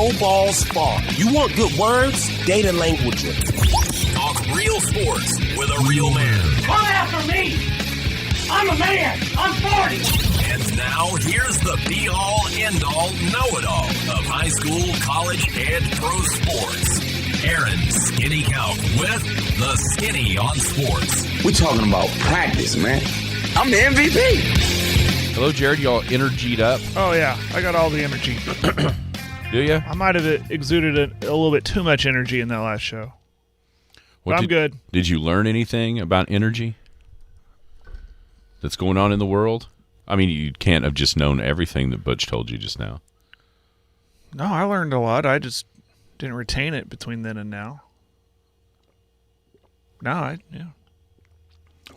Pro Ball Spark. You want good words? Data languages. Talk real sports with a real man. Come after me! I'm a man! I'm 40! And now, here's the be-all, end-all, know-it-all of high school, college, and pro sports. Aaron Skinny Count with the Skinny on Sports. We're talking about practice, man. I'm the MVP. Hello, Jared. You all energied up? Oh, yeah. I got all the energy. Do you? I might have exuded a little bit too much energy in that last show. But I'm good. Did you learn anything about energy that's going on in the world? I mean, you can't have just known everything that Butch told you just now. No, I learned a lot. I just didn't retain it between then and now. Yeah.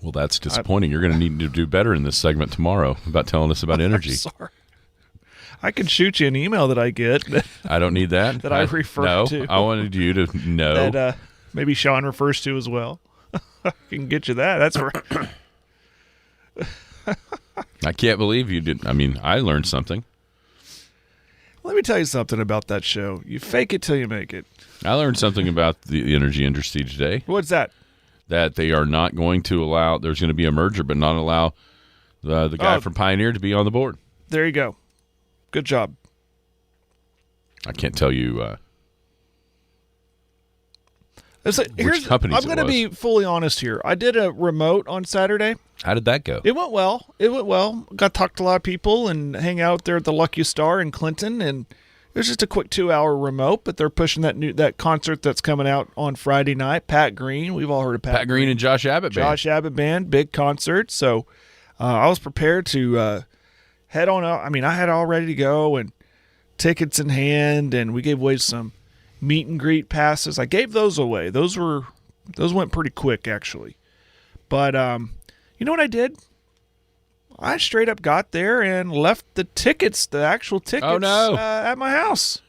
Well, that's disappointing. You're going to need to do better in this segment tomorrow about telling us about energy. I'm sorry. I can shoot you an email that I get. I don't need that. That I refer to. No, I wanted you to know. That maybe Sean refers to as well. I can get you that. That's right. I can't believe you didn't. I mean, I learned something. Let me tell you something about that show. You fake it till you make it. I learned something about the energy industry today. What's that? That they are not going to allow, there's going to be a merger, but not allow the guy from Pioneer to be on the board. There you go. Good job. I can't tell you which companies I'm going to be fully honest here. I did a remote on Saturday. How did that go? It went well. Got to talk to a lot of people and hang out there at the Lucky Star in Clinton, and it was just a quick 2-hour remote, but they're pushing that concert that's coming out on Friday night. Pat Green. We've all heard of Pat Green and Josh Abbott Band. Josh Abbott Band, big concert. So I was prepared to head on out. I mean, I had it all ready to go and tickets in hand, and we gave away some meet and greet passes. I gave those away. Those went pretty quick, actually. But you know what I did? I straight up got there and left the actual tickets, at my house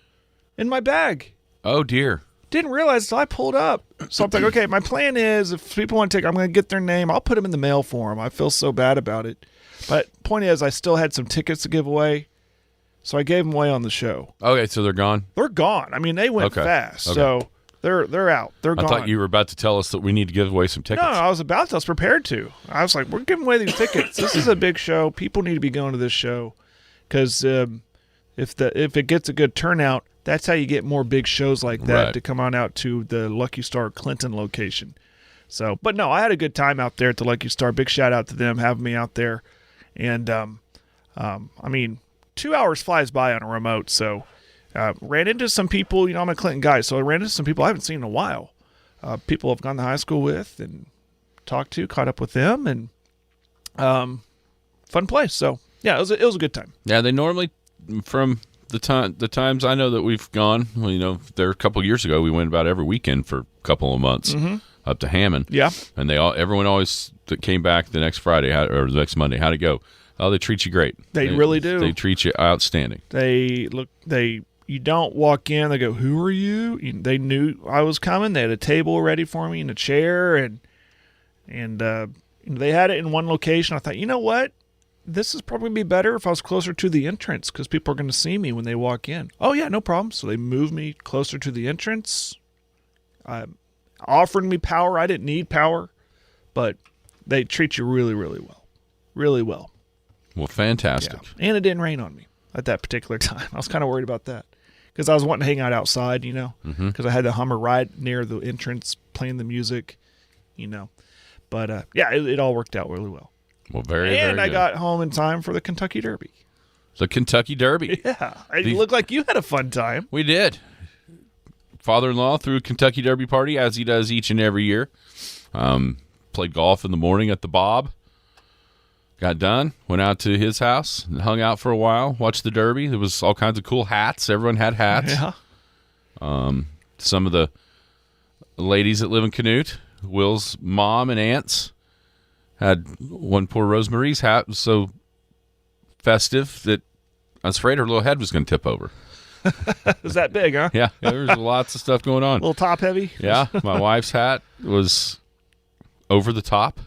in my bag. Oh, dear. Didn't realize until I pulled up. So I'm like, okay, my plan is if people want to take, I'm going to get their name. I'll put them in the mail for them. I feel so bad about it. But point is, I still had some tickets to give away. So I gave them away on the show. Okay, so they're gone? They're gone. I mean, they went fast. Okay. So they're out. They're gone. I thought you were about to tell us that we need to give away some tickets. No, I was prepared to. I was like, we're giving away these tickets. This is a big show. People need to be going to this show because if it gets a good turnout, that's how you get more big shows like that to come on out to the Lucky Star Clinton location. So, but no, I had a good time out there at the Lucky Star. Big shout out to them having me out there. And, I mean, 2 hours flies by on a remote, so ran into some people. You know, I'm a Clinton guy, so I ran into some people I haven't seen in a while. People I've gone to high school with and talked to, caught up with them, and fun place. So, yeah, it was a good time. Yeah, they normally, from the times I know that we've gone, well, you know, there a couple of years ago, we went about every weekend for a couple of months up to Hammond. Yeah. And everyone always that came back the next Friday or the next Monday, how'd it go? Oh, they treat you great. They really do. They treat you outstanding. You don't walk in, they go, who are you? They knew I was coming. They had a table ready for me and a chair, and they had it in one location. I thought, you know what? This is probably be better if I was closer to the entrance because people are going to see me when they walk in. Oh, yeah, no problem. So they moved me closer to the entrance, offered me power. I didn't need power, but they treat you really, really well. Really well. Well, fantastic. Yeah. And it didn't rain on me at that particular time. I was kind of worried about that because I was wanting to hang out outside, you know, because I had the Hummer right near the entrance playing the music, you know. But, yeah, it all worked out really well. Well, very good. And I got home in time for the Kentucky Derby. The Kentucky Derby. Yeah. It looked like you had a fun time. We did. Father-in-law threw a Kentucky Derby party, as he does each and every year. Played golf in the morning at the Bob. Got done, went out to his house, and hung out for a while, watched the Derby. There was all kinds of cool hats. Everyone had hats. Yeah. Some of the ladies that live in Canute, Will's mom and aunts, had one poor Rosemarie's hat. It was so festive that I was afraid her little head was going to tip over. Was that big, huh? Yeah, there was lots of stuff going on. A little top heavy? Yeah, my wife's hat was over the top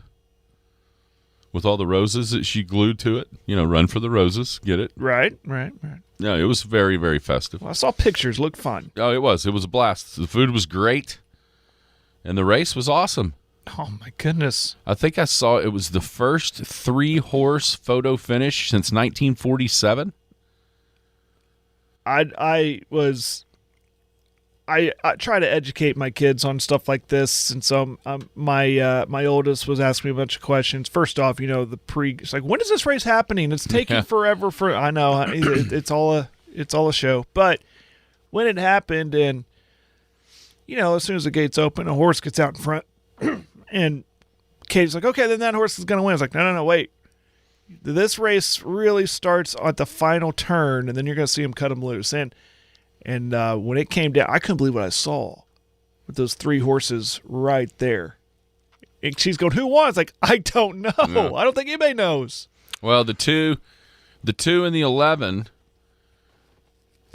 with all the roses that she glued to it. You know, run for the roses. Get it? Right. No, it was very, very festive. Well, I saw pictures. Looked fun. Oh, it was. It was a blast. The food was great, and the race was awesome. Oh, my goodness. I think I saw it was the first 3-horse photo finish since 1947. I try to educate my kids on stuff like this, and so my oldest was asking me a bunch of questions. First off, it's like, when is this race happening? It's taking forever. I know it's all a show, but when it happened, and as soon as the gates open, a horse gets out in front, and Katie's like, okay, then that horse is gonna win. I was like, no, wait. This race really starts at the final turn, and then you're gonna see him cut him loose. And when it came down, I couldn't believe what I saw with those 3 horses right there. And she's going, who won? It's like, I don't know. No. I don't think anybody knows. Well, the two and the 11,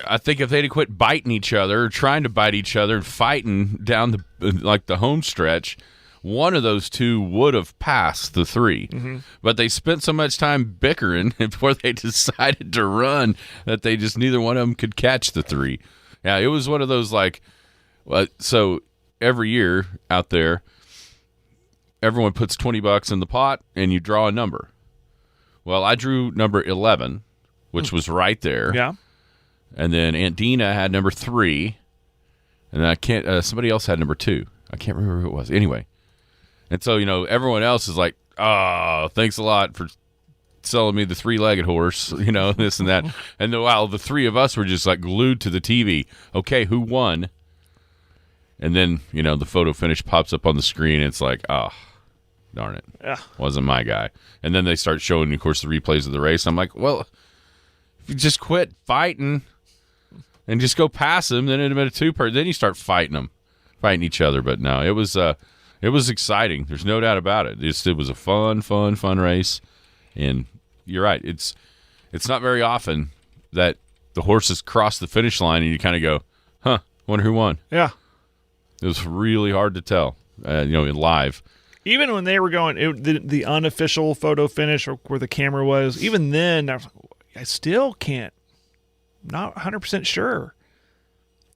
I think if they'd quit biting each other, or trying to bite each other and fighting down the home stretch, one of those two would have passed the 3. Mm-hmm. But they spent so much time bickering before they decided to run that they just neither one of them could catch the 3. Yeah, it was one of those so every year out there, everyone puts $20 in the pot and you draw a number. Well, I drew number 11, which was right there. Yeah. And then Aunt Dina had number 3, and somebody else had number 2. I can't remember who it was. Anyway. And so, everyone else is like, oh, thanks a lot for selling me the 3-legged horse, this and that. And while the 3 of us were just like glued to the TV, okay, who won? And then, the photo finish pops up on the screen. And it's like, oh, darn it. Yeah. Wasn't my guy. And then they start showing, of course, the replays of the race. I'm like, well, if you just quit fighting and just go past them, then it'd have been a 2-part. Then you start fighting each other. But no, it was exciting. There's no doubt about it. It was a fun race. And you're right. It's not very often that the horses cross the finish line and you kind of go, huh, wonder who won. Yeah. It was really hard to tell, in live. Even when they were going, the unofficial photo finish or where the camera was, even then, I still can't, not 100% sure.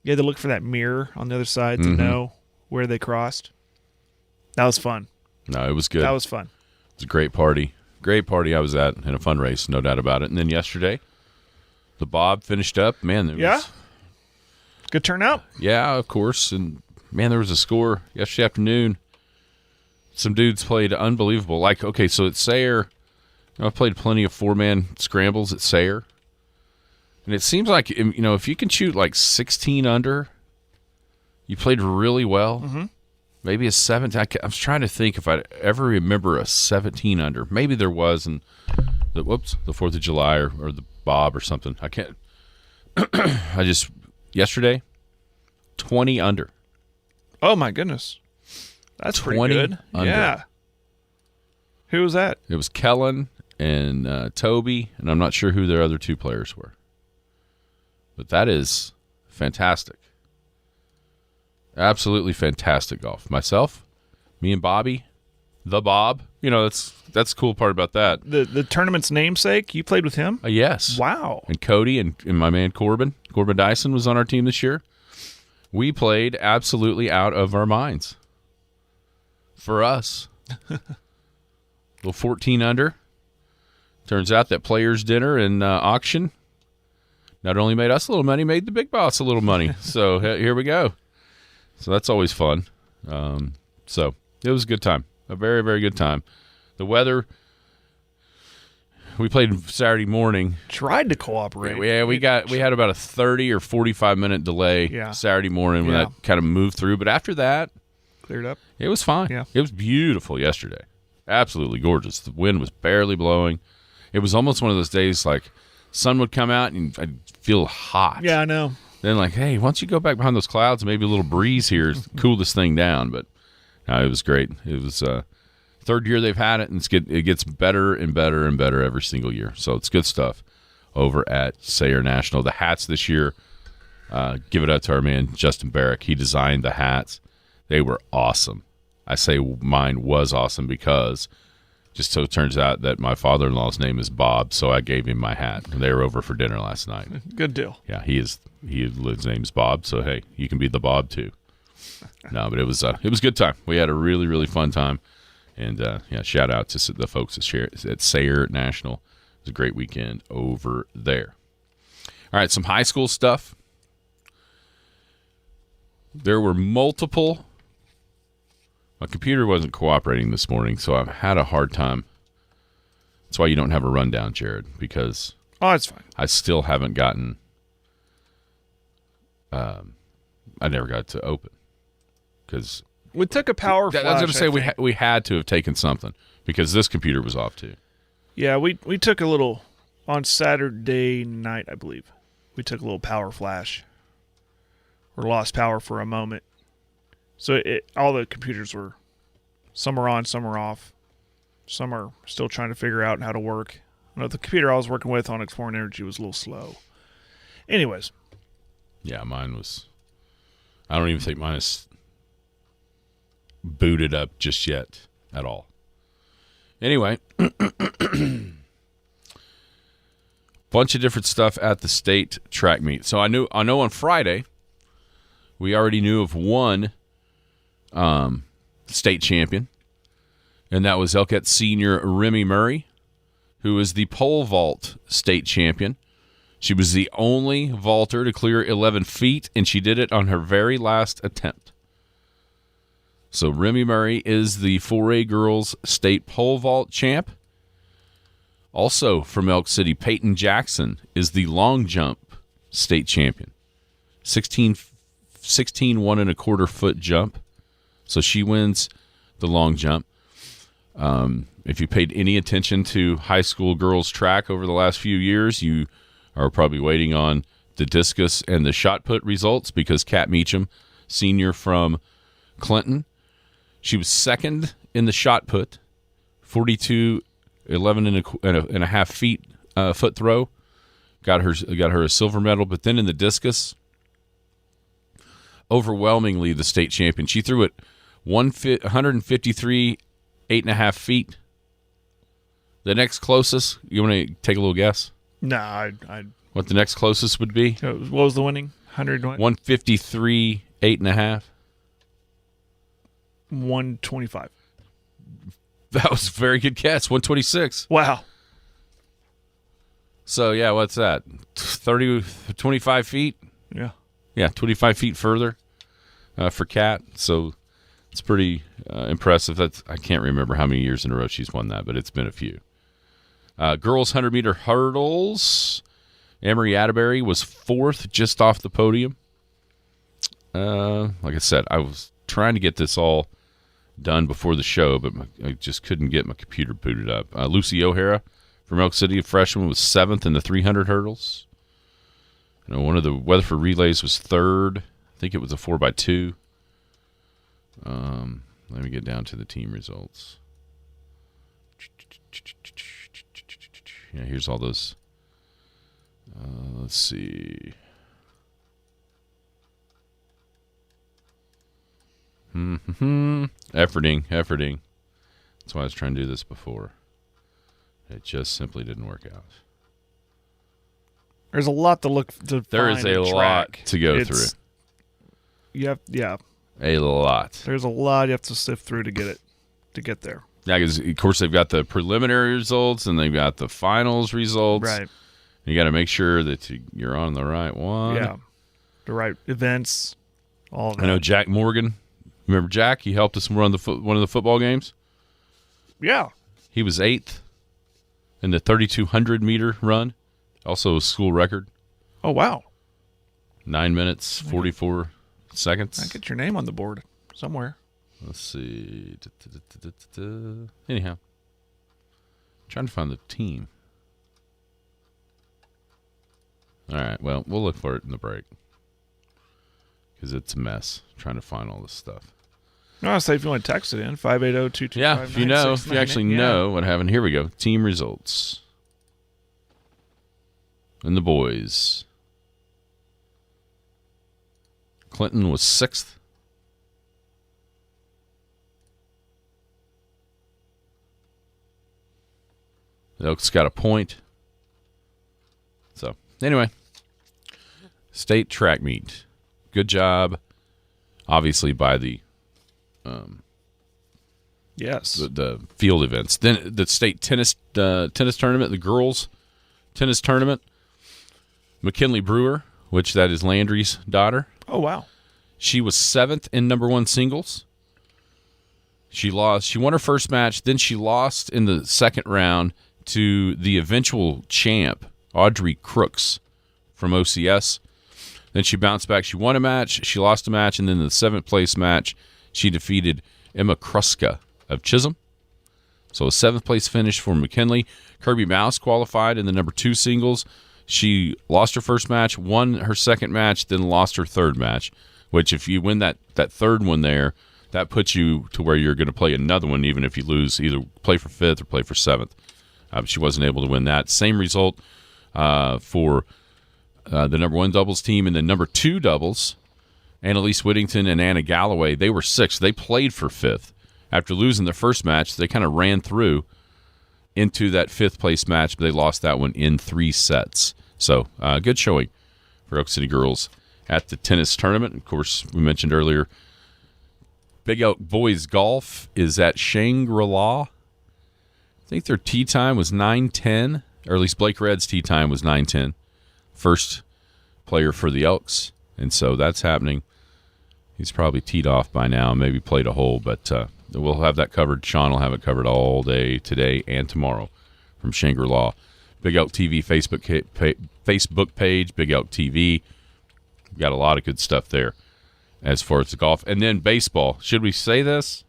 You had to look for that mirror on the other side to know where they crossed. That was fun. No, it was good. That was fun. It was a great party. Great party I was at, and a fun race, no doubt about it. And then yesterday, the Bob finished up. Man, good turnout? Yeah, of course. And, man, there was a score yesterday afternoon. Some dudes played unbelievable. So at Sayre, I've played plenty of 4-man scrambles at Sayre. And it seems like, if you can shoot 16 under, you played really well. Mm-hmm. Maybe a 17. I was trying to think if I ever remember a 17 under. Maybe there was in the 4th of July or the Bob or something. I can't. Yesterday, 20 under. Oh, my goodness. That's pretty good. Under. Yeah. Who was that? It was Kellen and Toby, and I'm not sure who their other 2 players were. But that is fantastic. Absolutely fantastic golf. Myself, me and Bobby, the Bob. That's the cool part about that. The tournament's namesake, you played with him? Yes. Wow. And Cody and my man Corbin Dyson was on our team this year. We played absolutely out of our minds. For us. Little 14 under. Turns out that Players Dinner and auction not only made us a little money, made the big boss a little money. So here we go. So that's always fun. So it was a good time, a very, very good time. The weather, we played Saturday morning. Tried to cooperate. Yeah, we had about a 30 or 45-minute delay Saturday morning when that kind of moved through. But after that, cleared up. It was fine. Yeah. It was beautiful yesterday. Absolutely gorgeous. The wind was barely blowing. It was almost one of those days sun would come out and I'd feel hot. Yeah, I know. Then hey, once you go back behind those clouds, maybe a little breeze here cool this thing down. But no, it was great. It was 3rd year they've had it, and it gets better and better and better every single year. So it's good stuff over at Sayre National. The hats this year, give it up to our man Justin Barrick. He designed the hats. They were awesome. I say mine was awesome because Just so it turns out that my father-in-law's name is Bob, so I gave him my hat. They were over for dinner last night. Good deal. Yeah, his name's Bob, so hey, you can be the Bob too. No, but it was a good time. We had a really, really fun time. And shout out to the folks at Sayre National. It was a great weekend over there. All right, some high school stuff. There were multiple. My computer wasn't cooperating this morning, so I've had a hard time. That's why you don't have a rundown, Jared, because it's fine. I still haven't gotten. I never got to open because we took a power flash. I was going to say we had to have taken something because this computer was off too. Yeah, we took a little on Saturday night, I believe. We took a little power flash. Or lost power for a moment. So all the computers were, some are on, some are off. Some are still trying to figure out how to work. The computer I was working with on Exploring Energy was a little slow. Anyways. Yeah, mine was, I don't even think mine is booted up just yet at all. Anyway. Bunch of different stuff at the state track meet. So I know on Friday, we already knew of one state champion, and that was Elkett senior Remy Murray, who is the pole vault state champion. She was the only vaulter to clear 11 feet, and she did it on her very last attempt. So Remy Murray is the 4A girls state pole vault champ. Also from Elk City, Peyton Jackson is the long jump state champion. 16 1.25 foot jump. So she wins the long jump. If you paid any attention to high school girls track over the last few years, you are probably waiting on the discus and the shot put results because Kat Meacham, senior from Clinton, she was second in the shot put, 42 11 and a half feet foot throw, got her a silver medal. But then in the discus, overwhelmingly the state champion. She threw it 153 8.5 feet. The next closest, you want to take a little guess? No, I. What the next closest would be? What was the winning? 153 8.5. 125. That was a very good guess. 126. Wow. So, yeah, what's that? 25 feet? Yeah. Yeah, 25 feet further for Kat. So it's pretty impressive. I can't remember how many years in a row she's won that, but it's been a few. Girls 100-meter hurdles. Emery Atterbury was fourth, just off the podium. Like I said, I was trying to get this all done before the show, but I just couldn't get my computer booted up. Lucy O'Hara from Elk City, a freshman, was seventh in the 300 hurdles. One of the Weatherford relays was third. I think it was a 4x2. Let me get down to the team results. Yeah, here's all those. Let's see. Efforting. That's why I was trying to do this before. It just simply didn't work out. There's a lot to look to. There is a lot to go through. A lot. There's a lot you have to sift through to get there. Yeah, because of course they've got the preliminary results and they've got the finals results. Right. You got to make sure that you're on the right one. Yeah. The right events. All of that. I know Jack Morgan. Remember Jack? He helped us run one of the football games. Yeah. He was 8th in the 3,200 meter run. Also a school record. Oh, wow. 9 minutes, 44 seconds. I get your name on the board somewhere. Let's see. Anyhow. Trying to find the team. All right. Well, we'll look for it in the break. Because it's a mess trying to find all this stuff. No, I'll say if you want to text it in, 580-225-9698. Yeah, if you actually know what happened. Here we go. Team results. And the boys. Clinton was 6th. The Oaks got a point. So, anyway, state track meet. Good job, obviously, by the Yes. the field events. Then the state tennis tournament, the girls tennis tournament. McKinley Brewer, which that is Landry's daughter. Oh, wow. She was 7th in number 1 singles. She lost. She won her first match. Then she lost in the second round to the eventual champ, Audrey Crooks from OCS. Then she bounced back. She won a match. She lost a match. And then in the 7th place match, she defeated Emma Kruska of Chisholm. So a 7th place finish for McKinley. Kirby Mouse qualified in the number 2 singles. She lost her first match, won her second match, then lost her third match, which if you win that third one there, that puts you to where you're going to play another one, even if you lose, either play for 5th or play for 7th. But she wasn't able to win that. Same result for the number 1 doubles team and the number 2 doubles. Annalise Whittington and Anna Galloway, they were 6th. They played for 5th. After losing their first match, they kind of ran through into that 5th place match, but they lost that one in 3 sets. So good showing for Oak City girls at the tennis tournament. Of course, we mentioned earlier, Big Elk boys golf is at Shangri-La. I think their tee time was 9:10, or at least Blake Red's tee time was 9:10. First player for the Elks, and so that's happening. He's probably teed off by now, maybe played a hole, but we'll have that covered. Sean will have it covered all day today and tomorrow from Shangri-La. Big Elk TV Facebook page, Big Elk TV. Got a lot of good stuff there as far as the golf. And then baseball. Should we say this?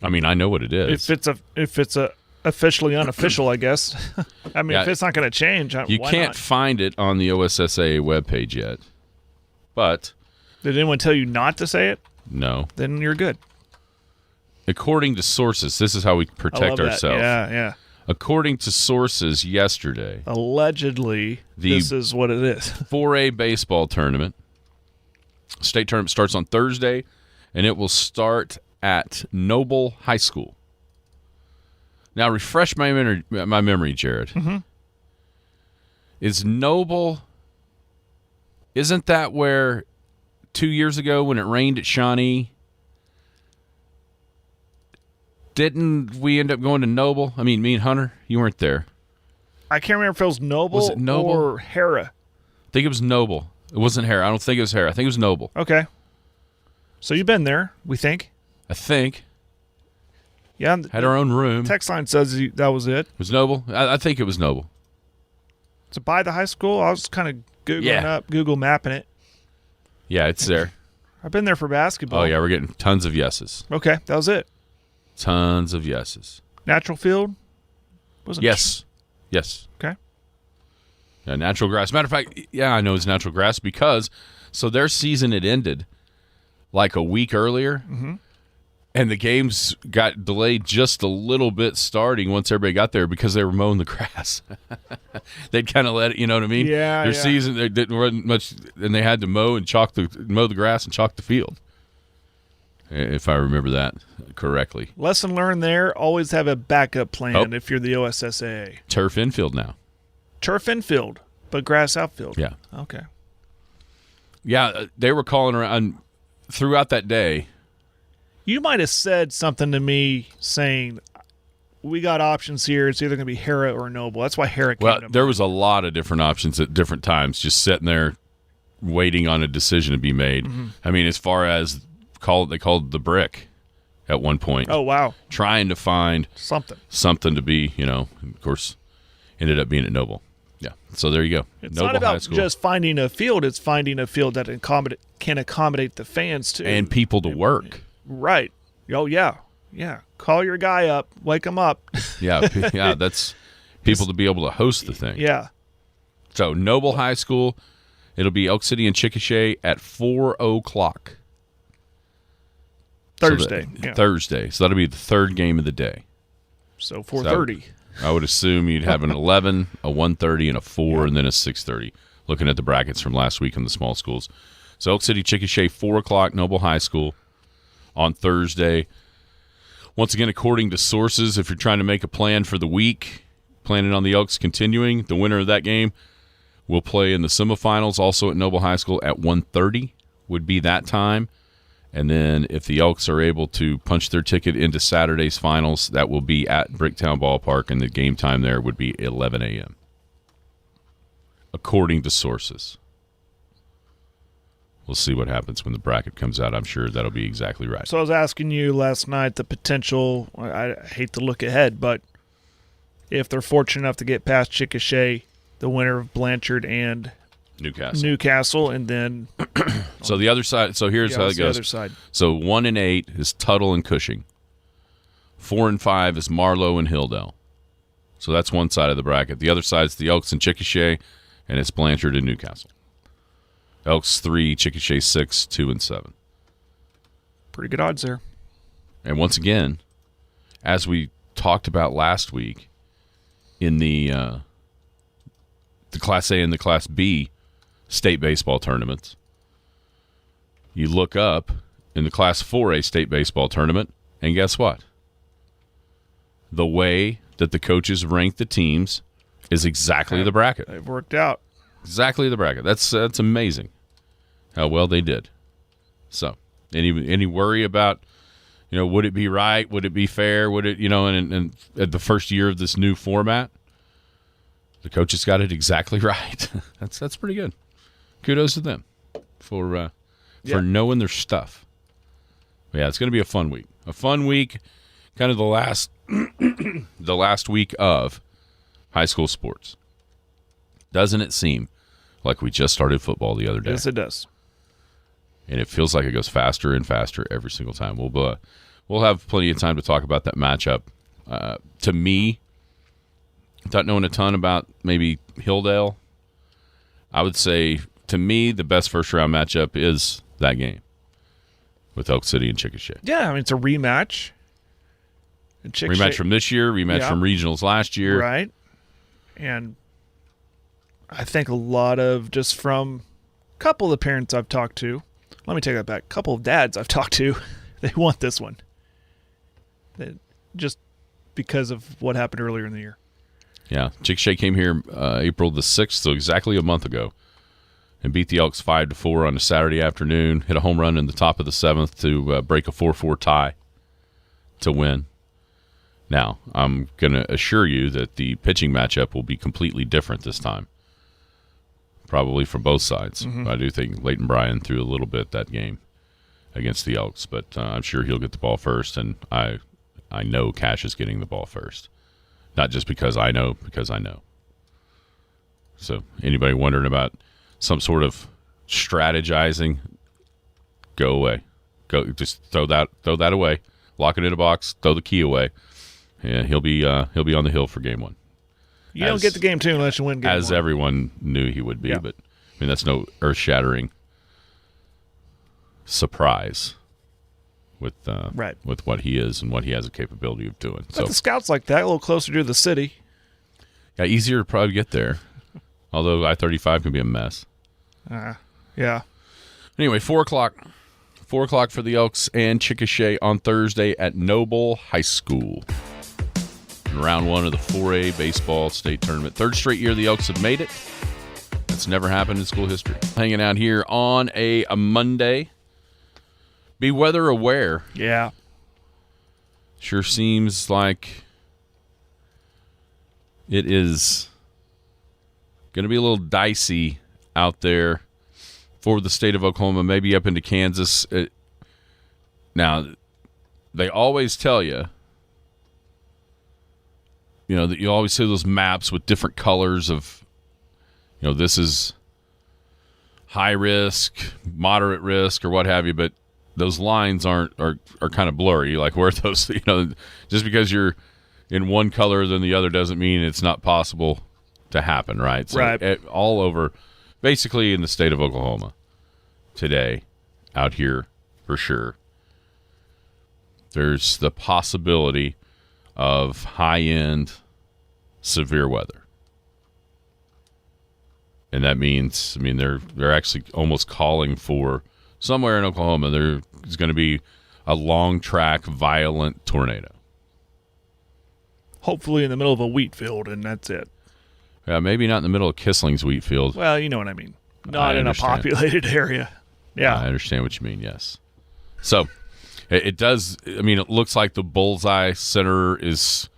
I mean, I know what it is. If it's a officially unofficial, I guess. I mean, Yeah, if it's not going to change, you why can't not? find it on the OSSAA webpage yet. But Did anyone tell you not to say it? no. Then you're good. According to sources, this is how we I protect love ourselves. that. Yeah. According to sources yesterday, Allegedly, this is what it is. 4A baseball tournament. State tournament starts on Thursday, and it will start at Noble High School. Now, refresh my memory, Jared. Mm-hmm. Is Noble, isn't that where 2 years ago when it rained at Shawnee, didn't we end up going to Noble? I mean, me and Hunter, you weren't there. I can't remember if it was Noble, Was it Noble? or Hera. I think it was Noble. It wasn't Hera. I don't think it was Hera. I think it was Noble. Okay. So you've been there, we think. I think. Yeah. Had our own room. Text line says that was it. It was Noble? I think it was Noble. So by the high school, I was kind of Google mapping it. Yeah, it's there. I've been there for basketball. Oh, yeah, we're getting tons of yeses. Okay, that was it. Tons of yeses. Natural field? Wasn't Yes. Yes. Okay. Yeah, natural grass. Matter of fact, yeah, I know it's natural grass because their season had ended like a week earlier, and the games got delayed just a little bit starting once everybody got there because they were mowing the grass. They'd kind of let it, you know what I mean? Yeah, Their yeah. season, they didn't run much, and they had to mow the grass and chalk the field, if I remember that correctly. Lesson learned there, always have a backup plan if you're the OSSAA. Turf infield now. Turf infield, but grass outfield. Yeah. Okay. Yeah, they were calling around throughout that day. You might have said something to me saying, we got options here. It's either going to be Hera or Noble. That's why Hera came Well, to there mind. was a lot of different options at different times, just sitting there waiting on a decision to be made. I mean, as far as they called the brick at one point. Oh, wow. Trying to find Something. to be, of course, ended up being at Noble. Yeah. So there you go. It's Noble not High about School. just finding a field. It's finding a field that can accommodate the fans, too. And people to work. Right. Oh, yeah. Yeah. Call your guy up. Wake him up. Yeah. Yeah. That's people to be able to host the thing. Yeah. So Noble High School, it'll be Elk City and Chickasha at 4:00. Thursday. Thursday. So that'll be the third game of the day. So 4:30. I would assume you'd have an 11, a 1:30, and a 4, and then a 6:30. Looking at the brackets from last week in the small schools. So Elk City, Chickasha, 4:00, Noble High School on Thursday. Once again, according to sources, if you're trying to make a plan for the week, planning on the Elks continuing, the winner of that game will play in the semifinals, also at Noble High School at 1:30 would be that time. And then if the Elks are able to punch their ticket into Saturday's finals, that will be at Bricktown Ballpark, and the game time there would be 11 a.m., according to sources. We'll see what happens when the bracket comes out. I'm sure that'll be exactly right. So I was asking you last night the potential, I hate to look ahead, but if they're fortunate enough to get past Chickasha, the winner of Blanchard and Newcastle, and then so the other side. So here's how it goes. The other side. So 1 and 8 is Tuttle and Cushing. 4 and 5 is Marlowe and Hilldale. So that's one side of the bracket. The other side is the Elks and Chickasha, and it's Blanchard and Newcastle. Elks 3, Chickasha 6, 2 and 7. Pretty good odds there. And once again, as we talked about last week, in the Class A and the Class B state baseball tournaments, you look up in the Class 4A state baseball tournament, and guess what? The way that the coaches rank the teams is exactly the bracket. They've worked out. Exactly the bracket. That's amazing how well they did. So, any worry about, would it be right? Would it be fair? Would it, and at the first year of this new format, the coaches got it exactly right. That's pretty good. Kudos to them for knowing their stuff. But yeah, it's going to be a fun week. A fun week, kind of the last week of high school sports. Doesn't it seem like we just started football the other day? Yes, it does. And it feels like it goes faster and faster every single time. We'll have plenty of time to talk about that matchup. To me, without knowing a ton about maybe Hilldale, I would say, to me, the best first-round matchup is that game with Elk City and Chickasha. Yeah, I mean, it's a rematch. Rematch from this year, rematch from regionals last year. Right. And I think a lot of, just from a couple of the parents I've talked to, let me take that back, a couple of dads I've talked to, they want this one. Just because of what happened earlier in the year. Yeah, Chickasha came here April the 6th, so exactly a month ago, and beat the Elks 5-4 on a Saturday afternoon, hit a home run in the top of the 7th to break a 4-4 tie to win. Now, I'm going to assure you that the pitching matchup will be completely different this time, probably from both sides. Mm-hmm. I do think Leighton Bryan threw a little bit that game against the Elks, but I'm sure he'll get the ball first, and I know Cash is getting the ball first. Not just because I know, because I know. So anybody wondering about some sort of strategizing, go away. Just throw that away. Lock it in a box, throw the key away. Yeah, he'll be on the hill for game one. You don't get the game 2 unless you win game 1. As everyone knew he would be, but I mean that's no earth-shattering surprise with what he is and what he has a capability of doing. But the scouts like that, a little closer to the city. Yeah, easier to probably get there. Although I-35 can be a mess. Yeah. Anyway, 4 o'clock. 4 o'clock for the Elks and Chickasha on Thursday at Noble High School. In round 1 of the 4A baseball state tournament. 3rd straight year the Elks have made it. That's never happened in school history. Hanging out here on a Monday. Be weather aware. Yeah. Sure seems like it is going to be a little dicey out there for the state of Oklahoma, maybe up into Kansas. Now, they always tell you, that you always see those maps with different colors of, this is high risk, moderate risk, or what have you, but those lines are kind of blurry. Like where those, just because you're in one color than the other doesn't mean it's not possible to happen, right? So right. All over, basically in the state of Oklahoma today, out here for sure, there's the possibility of high-end severe weather. And that means, they're actually almost calling for somewhere in Oklahoma, there is going to be a long track, violent tornado. Hopefully in the middle of a wheat field, and that's it. Yeah, maybe not in the middle of Kissling's wheat field. Well, you know what I mean. Not I in a understand. populated area. Yeah. I understand what you mean, yes. So, it does, I mean, it looks like the bullseye center is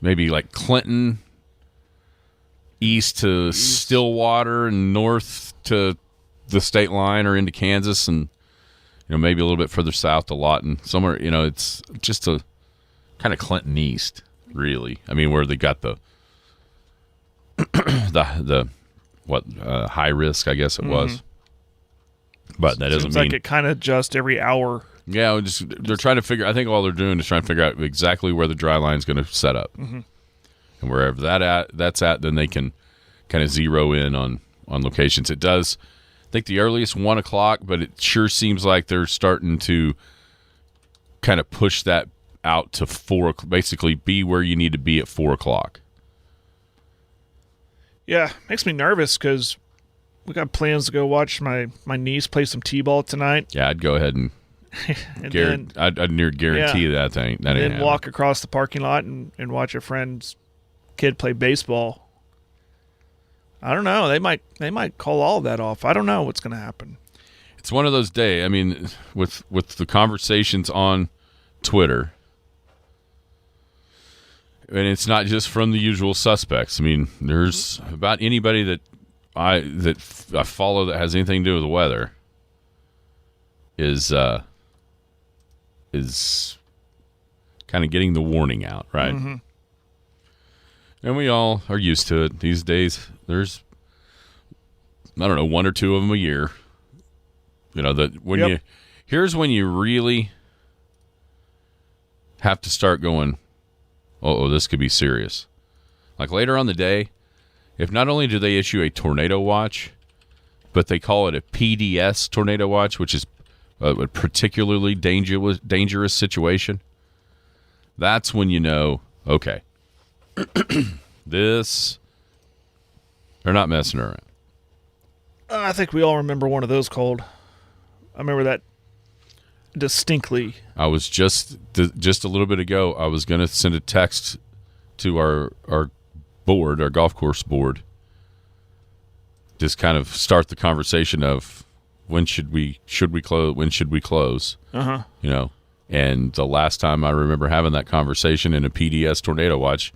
maybe like Clinton, east to Stillwater, and north to the state line or into Kansas, and maybe a little bit further south to Lawton. Somewhere, it's just a kind of Clinton east, really. I mean, where they got the high risk, I guess it was. But that doesn't Seems mean like it kind of just every hour. Yeah, they're trying to figure. I think all they're doing is trying to figure out exactly where the dry line is going to set up, and wherever that's at, then they can kind of zero in on locations. It does. I think the earliest 1 o'clock, but it sure seems like they're starting to kind of push that out to 4. Basically, be where you need to be at 4 o'clock. Yeah, makes me nervous because we got plans to go watch my niece play some t-ball tonight. Yeah, I'd go ahead and, I'd near guarantee that ain't then happening. walk across the parking lot and watch a friend's kid play baseball. I don't know. They might call all of that off. I don't know what's going to happen. It's one of those days. I mean, with the conversations on Twitter, and it's not just from the usual suspects. I mean, there's about anybody that I follow that has anything to do with the weather is kind of getting the warning out, right? Mm-hmm. And we all are used to it these days. There's, I don't know, 1 or 2 of them a year. That when here's when you really have to start going, this could be serious. Like later on the day, if not only do they issue a tornado watch, but they call it a PDS tornado watch, which is a particularly dangerous situation, that's when you know, okay, they're not messing around. I think we all remember one of those called. I remember that distinctly. I was just a little bit ago, I was going to send a text to our board, our golf course board, just kind of start the conversation of when should we close, when should we close? And the last time I remember having that conversation in a PDS tornado watch,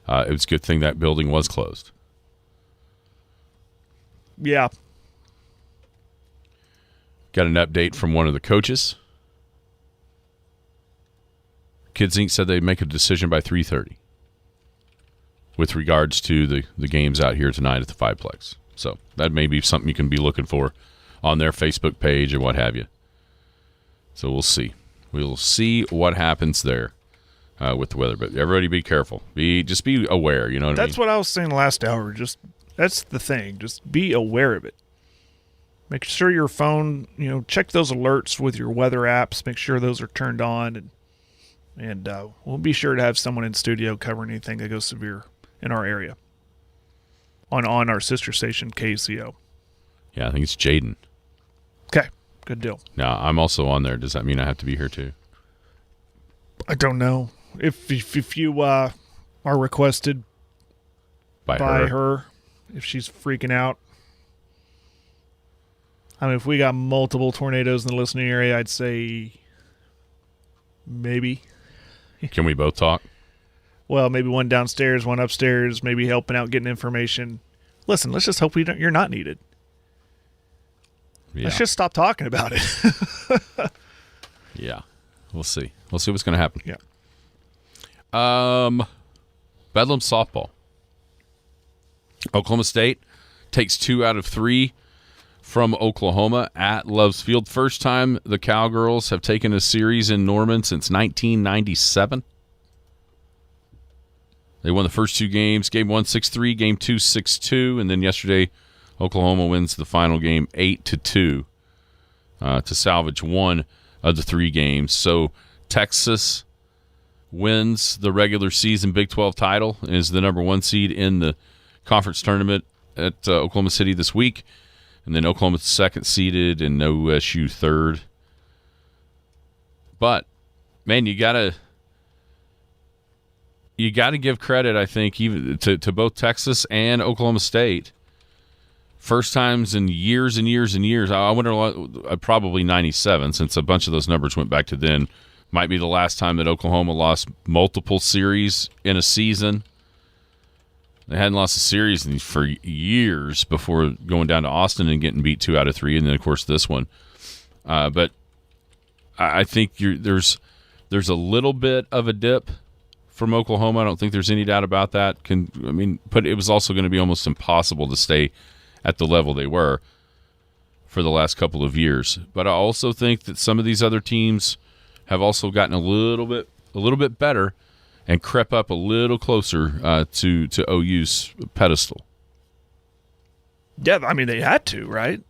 it was a good thing that building was closed. Yeah. Got an update from one of the coaches. Kids Inc. said they'd make a decision by 3:30 with regards to the games out here tonight at the Fiveplex. So that may be something you can be looking for on their Facebook page and what have you. So we'll see. We'll see what happens there with the weather. But everybody be careful. Just be aware. You know what I mean? That's what I was saying last hour. That's the thing. Just be aware of it. Make sure your phone, check those alerts with your weather apps. Make sure those are turned on. And we'll be sure to have someone in studio covering anything that goes severe in our area. On our sister station, KCO. Yeah, I think it's Jaden. Okay, good deal. Now, I'm also on there. Does that mean I have to be here too? I don't know. If you are requested by her, if she's freaking out. I mean, if we got multiple tornadoes in the listening area, I'd say maybe. Can we both talk? Well, maybe one downstairs, one upstairs, maybe helping out, getting information. Listen, let's just hope you're not needed. Yeah. Let's just stop talking about it. Yeah. We'll see. We'll see what's going to happen. Yeah. Bedlam softball. Oklahoma State takes 2 out of 3 from Oklahoma at Loves Field. First time the Cowgirls have taken a series in Norman since 1997. They won the first 2 games. Game 1, 6-3. Game 2, 6-2. And then yesterday, Oklahoma wins the final game 8-2 to salvage 1 of the 3 games. So Texas wins the regular season Big 12 title and is the number 1 seed in the conference tournament at Oklahoma City this week. And then Oklahoma's second seeded and OSU third. But man, you gotta give credit, I think, even to both Texas and Oklahoma State. First times in years and years and years. I wonder, probably 97, since a bunch of those numbers went back to then. Might be the last time that Oklahoma lost multiple series in a season. They hadn't lost a series for years before going down to Austin and getting beat 2 out of 3, and then, of course, this one. But I think there's a little bit of a dip from Oklahoma. I don't think there's any doubt about that. But it was also going to be almost impossible to stay at the level they were for the last couple of years. But I also think that some of these other teams have also gotten a little bit better and crept up a little closer to OU's pedestal. Yeah, I mean, they had to, right,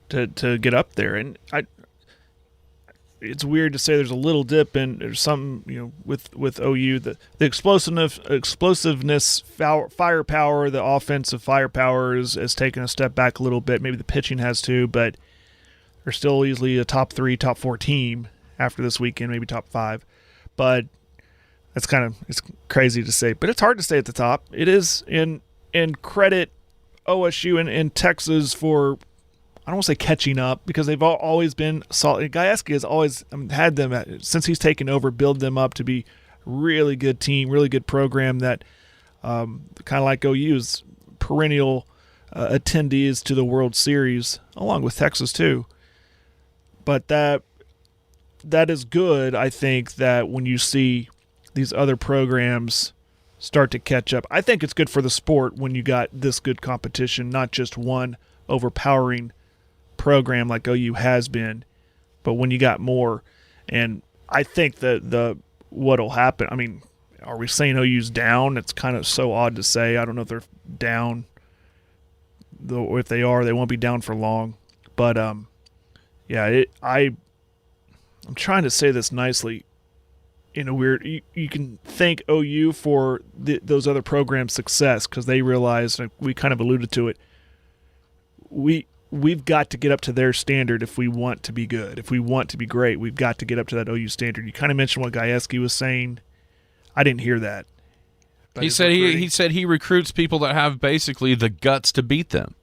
to get up there. And it's weird to say there's a little dip in there's something, with OU, the explosiveness, firepower, the offensive firepower has taken a step back a little bit. Maybe the pitching has too, but they're still easily a top 3, top 4 team after this weekend, maybe top 5. But it's crazy to say, but it's hard to stay at the top. It is, and credit OSU and Texas for, I don't want to say catching up, because they've always been solid. Gajewski has always had them, since he's taken over, build them up to be really good team, really good program that kind of like OU's perennial attendees to the World Series, along with Texas too. But that is good, I think, that when you see these other programs start to catch up. I think it's good for the sport when you got this good competition, not just one overpowering program like OU has been, but when you got more. And I think that what'll happen, I mean, are we saying OU's down? It's kind of so odd to say. I don't know if they're down, though. If they are, they won't be down for long. But I'm trying to say this nicely in a weird, you can thank OU for those other programs' success, because they realized, we kind of alluded to it, we've got to get up to their standard if we want to be good. If we want to be great, we've got to get up to that OU standard. You kind of mentioned what Gajewski was saying. I didn't hear that. But he said he recruits people that have basically the guts to beat them.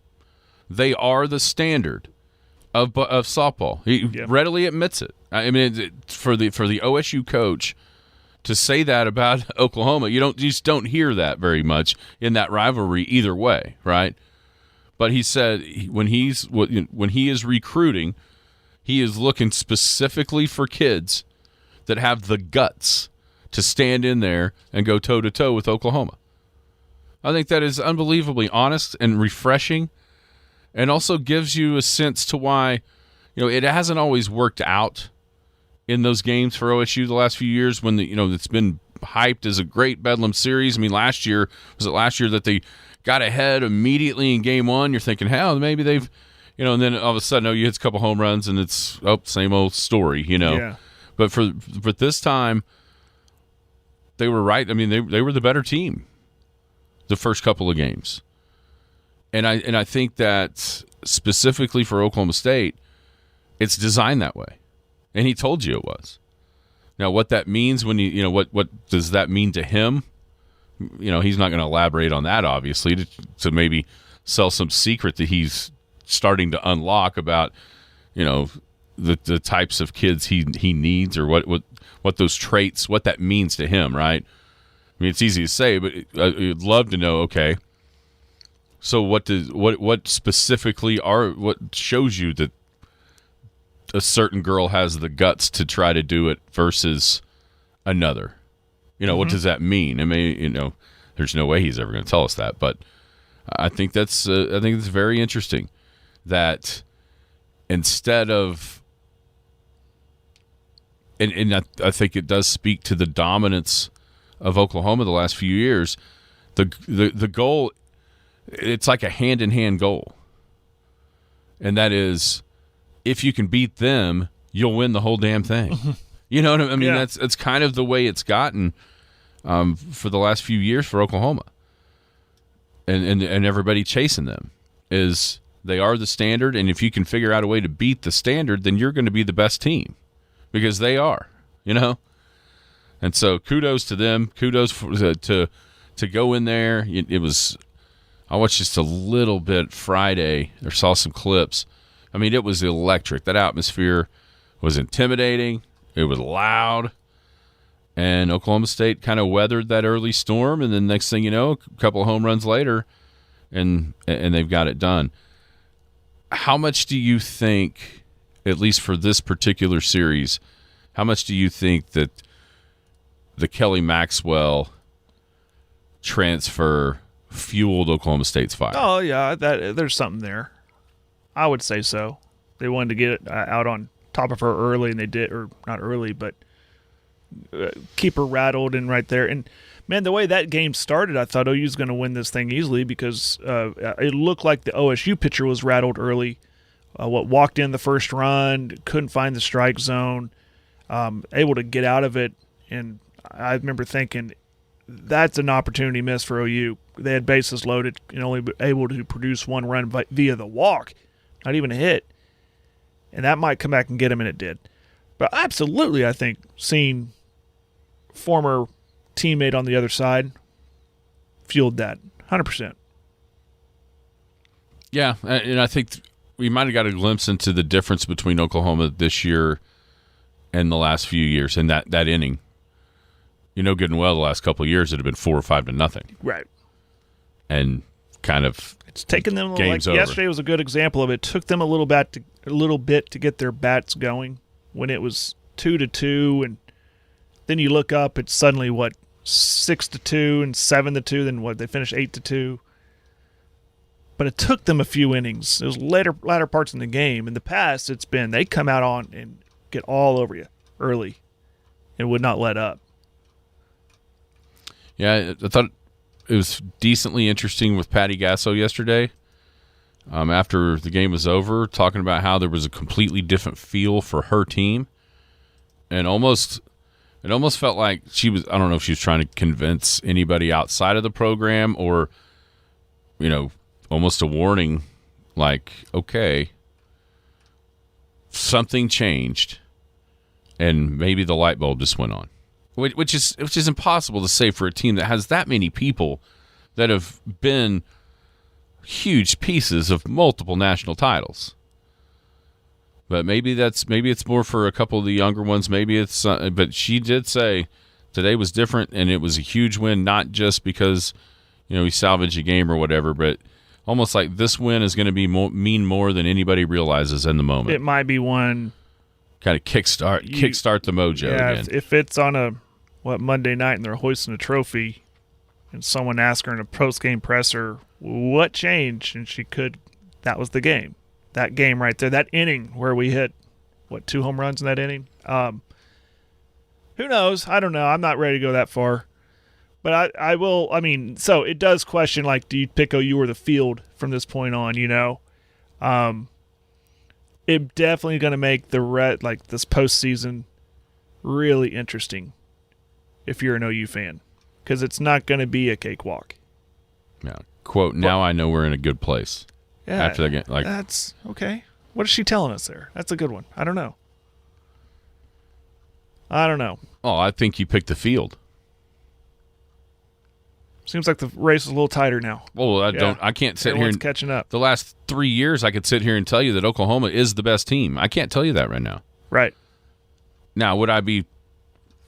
They are the standard of softball. He readily admits it. I mean, for the OSU coach to say that about Oklahoma, you just don't hear that very much in that rivalry either way, right? But he said when he is recruiting, he is looking specifically for kids that have the guts to stand in there and go toe-to-toe with Oklahoma. I think that is unbelievably honest and refreshing, and also gives you a sense to why, it hasn't always worked out in those games for OSU the last few years when it's been hyped as a great Bedlam series. I mean, last year that they got ahead immediately in game 1? You're thinking, hell, maybe they've, and then all of a sudden, you hit a couple home runs and it's same old story, Yeah. But for this time, they were right. I mean, they were the better team the first couple of games. And I think that specifically for Oklahoma State, it's designed that way. And he told you it was. Now, what that means when what does that mean to him? He's not going to elaborate on that, obviously, to maybe sell some secret that he's starting to unlock about, the types of kids he needs, or what those traits, what that means to him, right? I mean, it's easy to say, but I'd love to know, okay, so what specifically what shows you that a certain girl has the guts to try to do it versus another? What does that mean? I mean, there's no way he's ever going to tell us that, but I think it's very interesting that instead of, and I think it does speak to the dominance of Oklahoma the last few years. The goal, it's like a hand-in-hand goal, and that is, if you can beat them, you'll win the whole damn thing. You know what I mean? Yeah. That's kind of the way it's gotten for the last few years for Oklahoma, and everybody chasing them is they are the standard, and if you can figure out a way to beat the standard, then you're going to be the best team, because they are. you know? And so kudos to them. Kudos to go in there. It was, I watched just a little bit Friday or saw some clips. I mean, it was electric. That atmosphere was intimidating. It was loud. And Oklahoma State kind of weathered that early storm. And then next thing you know, a couple of home runs later, and they've got it done. How much do you think, at least for this particular series, how much do you think that the Kelly Maxwell transfer fueled Oklahoma State's fire? Oh, yeah, there's something there. I would say so. They wanted to get it out on top of her early, and they did, or not early, but keep her rattled and right there. And, man, the way that game started, I thought OU was going to win this thing easily because it looked like the OSU pitcher was rattled early. Walked in the first run, couldn't find the strike zone, able to get out of it. And I remember thinking, that's an opportunity missed for OU. They had bases loaded and only able to produce one run via the walk, not even a hit. And that might come back and get him, and it did. But absolutely, I think seeing former teammate on the other side fueled that 100%. Yeah, and I think we might have got a glimpse into the difference between Oklahoma this year and the last few years in that inning. You know good and well the last couple of years it had been 4 or 5-0. Right. And kind of it's taken them game's over. Yesterday was a good example of it. It took them a little bit to get their bats going when it was 2-2, and then you look up, it's suddenly 6-2 and 7-2, then they finished 8-2. But it took them a few innings. It was latter parts in the game. In the past, it's been they come out on and get all over you early and would not let up. Yeah, I thought it was decently interesting with Patty Gasso yesterday. After the game was over, talking about how there was a completely different feel for her team, and it almost felt like she was. I don't know if she was trying to convince anybody outside of the program, or almost a warning, like, okay, something changed, and maybe the light bulb just went on. Which is impossible to say for a team that has that many people that have been huge pieces of multiple national titles. But maybe it's more for a couple of the younger ones. Maybe it's. But she did say today was different, and it was a huge win, not just because we salvaged a game or whatever, but almost like this win is going to be mean more than anybody realizes in the moment. It might be one kind of kickstart the mojo again. If it's on a Monday night and they're hoisting a trophy, and someone asks her in a post-game presser, what changed? And that was the game. That game right there, that inning where we hit, 2 home runs in that inning? Who knows? I don't know. I'm not ready to go that far. But I will, so it does question, do you pick OU or the field from this point on, It definitely going to make this postseason really interesting if you're an OU fan, because it's not going to be a cakewalk. Yeah. Quote, now I know we're in a good place. Yeah. After that game. That's okay. What is she telling us there? That's a good one. I don't know. Oh, I think you picked the field. Seems like the race is a little tighter now. Well, I can't sit here and catching up. The last 3 years, I could sit here and tell you that Oklahoma is the best team. I can't tell you that right now. Right. Now, would I be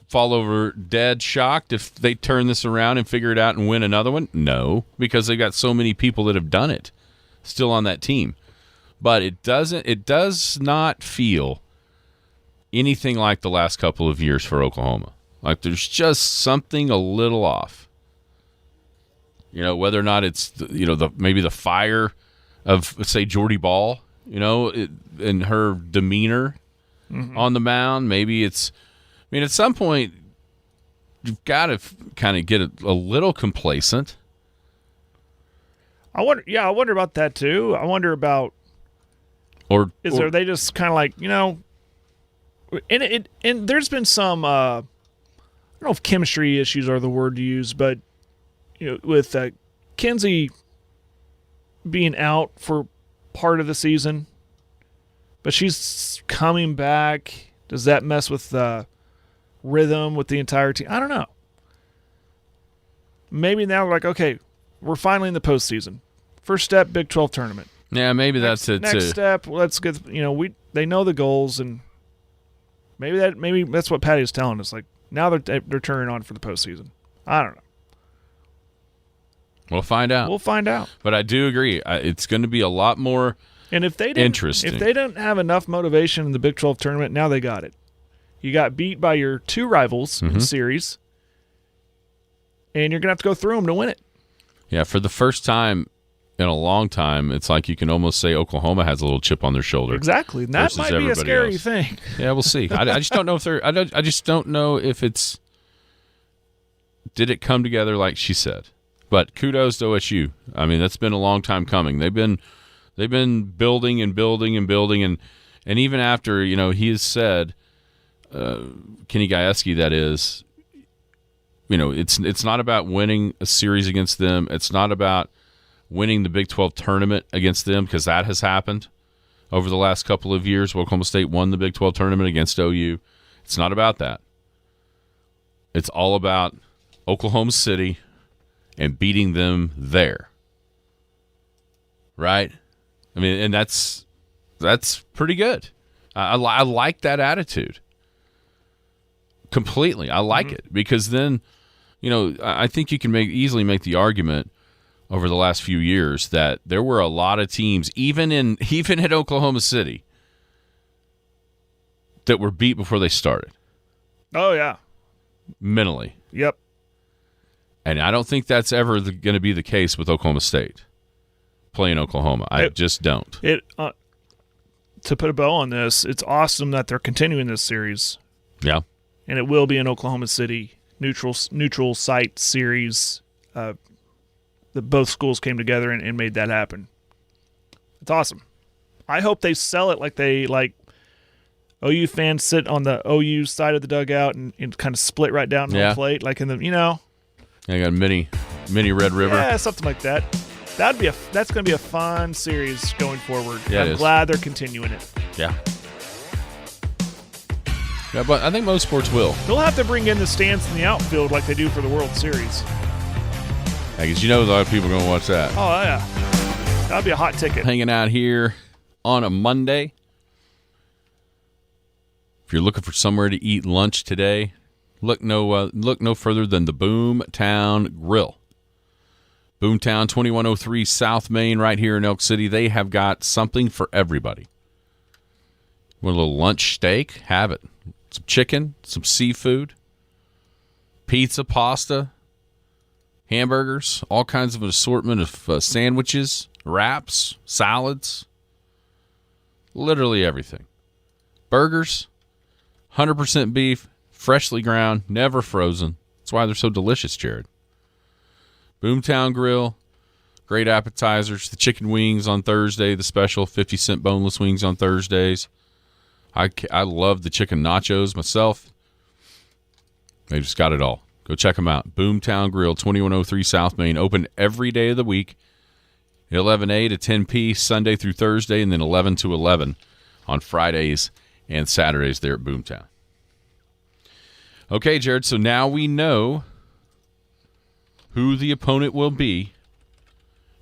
fall over dead shocked if they turn this around and figure it out and win another one? No, because they've got so many people that have done it still on that team. But it does not feel anything like the last couple of years for Oklahoma. Like there's just something a little off. Whether or not it's maybe the fire of, let's say, Jordy Ball, and her demeanor on the mound. Maybe it's, at some point you've got to kind of get a little complacent. I wonder about that too. I wonder about, are they just kind of like, and there's been some, I don't know if chemistry issues are the word to use, but with Kinsey being out for part of the season, but she's coming back. Does that mess with rhythm with the entire team. I don't know. Maybe now we're like, okay, we're finally in the postseason. First step, Big 12 tournament. Yeah, maybe that's it Next too. step, let's get they know the goals, and maybe that's what Patty is telling us. Like now they're turning on for the postseason. I don't know. We'll find out. We'll find out. But I do agree. It's going to be a lot more And if they interesting. If they didn't have enough motivation in the Big 12 tournament, now they got it. You got beat by your two rivals in the series, and you're going to have to go through them to win it. Yeah, for the first time in a long time, it's like you can almost say Oklahoma has a little chip on their shoulder. Exactly. And that versus might be a everybody scary else. thing. Yeah, we'll see. I just don't know if they're. I just don't know if it's. Did it come together like she said? But kudos to OSU. I mean, that's been a long time coming. They've been building and building and building, and even after he has said, Kenny Gajewski, that is, it's not about winning a series against them. It's not about winning the Big 12 tournament against them, because that has happened over the last couple of years. Oklahoma State won the Big 12 tournament against OU. It's not about that. It's all about Oklahoma City and beating them there. Right? I mean, and that's pretty good. I like that attitude completely. I like it, because then, I think you can easily make the argument over the last few years that there were a lot of teams, even at Oklahoma City, that were beat before they started. Oh, yeah. Mentally. Yep. And I don't think that's ever going to be the case with Oklahoma State playing Oklahoma. I just don't. To put a bow on this, it's awesome that they're continuing this series. Yeah. And it will be in Oklahoma City, neutral site series. That both schools came together and made that happen. It's awesome. I hope they sell it like OU fans sit on the OU side of the dugout and kind of split right down the plate, like in the I got a mini Red River. Yeah, something like that. That's going to be a fun series going forward. Yeah, I'm glad they're continuing it. Yeah. Yeah, but I think most sports will. They'll have to bring in the stands in the outfield like they do for the World Series. Because a lot of people are going to watch that. Oh, yeah. That'd be a hot ticket. Hanging out here on a Monday. If you're looking for somewhere to eat lunch today, look no further than the Boomtown Grill. Boomtown, 2103 South Main, right here in Elk City. They have got something for everybody. Want a little lunch steak? Have it. Some chicken, some seafood, pizza, pasta, hamburgers, all kinds of an assortment of sandwiches, wraps, salads, literally everything. Burgers, 100% beef, freshly ground, never frozen. That's why they're so delicious, Jared. Boomtown Grill, great appetizers. The chicken wings on Thursday, the special 50-cent boneless wings on Thursdays. I love the chicken nachos myself. They just got it all. Go check them out. Boomtown Grill, 2103 South Main. Open every day of the week, 11 a to 10 p, Sunday through Thursday, and then 11 to 11 on Fridays and Saturdays there at Boomtown. Okay, Jared, so now we know who the opponent will be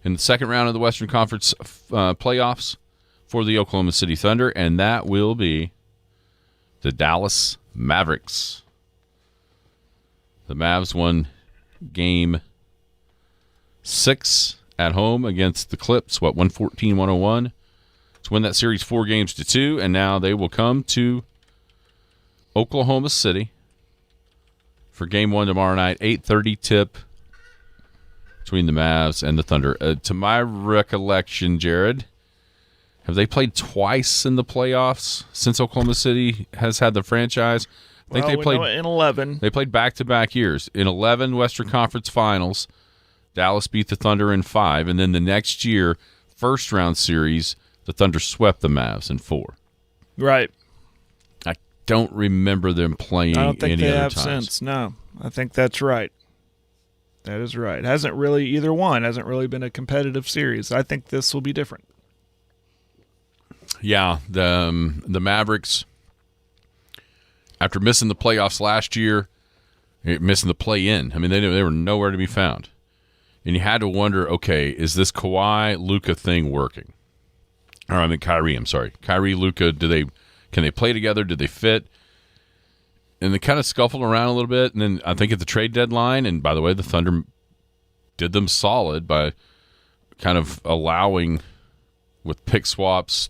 in the second round of the Western Conference playoffs for the Oklahoma City Thunder, and that will be the Dallas Mavericks. The Mavs won Game 6 at home against the Clips, 114-101. To win that series 4-2, and now they will come to Oklahoma City for Game 1 tomorrow night, 8:30 tip between the Mavs and the Thunder. To my recollection, Jared, have they played twice in the playoffs since Oklahoma City has had the franchise? I think they played in 11. They played back-to-back years. In 11 Western Conference Finals, Dallas beat the Thunder in 5, and then the next year, first-round series, the Thunder swept the Mavs in 4. Right. I don't remember them playing I don't think any they other have times. since. No, I think that's right. That is right. Hasn't really been a competitive series. I think this will be different. Yeah, the Mavericks after missing the playoffs last year, missing the play-in. I mean, they were nowhere to be found. And you had to wonder, okay, is this Kawhi Luka thing working? Or I mean Kyrie, I'm sorry. Kyrie, Luka, can they play together? Do they fit? And they kind of scuffled around a little bit. And then I think at the trade deadline, and by the way, the Thunder did them solid by kind of allowing with pick swaps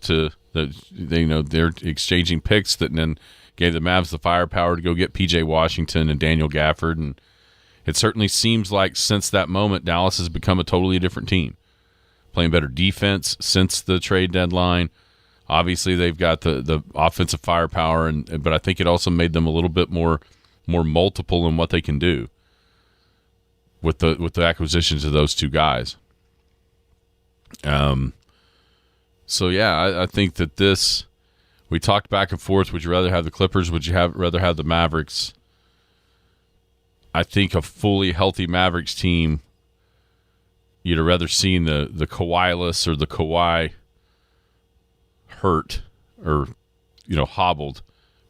they're exchanging picks that then gave the Mavs the firepower to go get P.J. Washington and Daniel Gafford. And it certainly seems like since that moment, Dallas has become a totally different team, playing better defense since the trade deadline. Obviously, they've got the offensive firepower, but I think it also made them a little bit more multiple in what they can do with the acquisitions of those two guys. So yeah, I think that this. We talked back and forth. Would you rather have the Clippers? Would you rather have the Mavericks? I think a fully healthy Mavericks team, you'd have rather seen the Kawhi-less or the Kawhi hurt or hobbled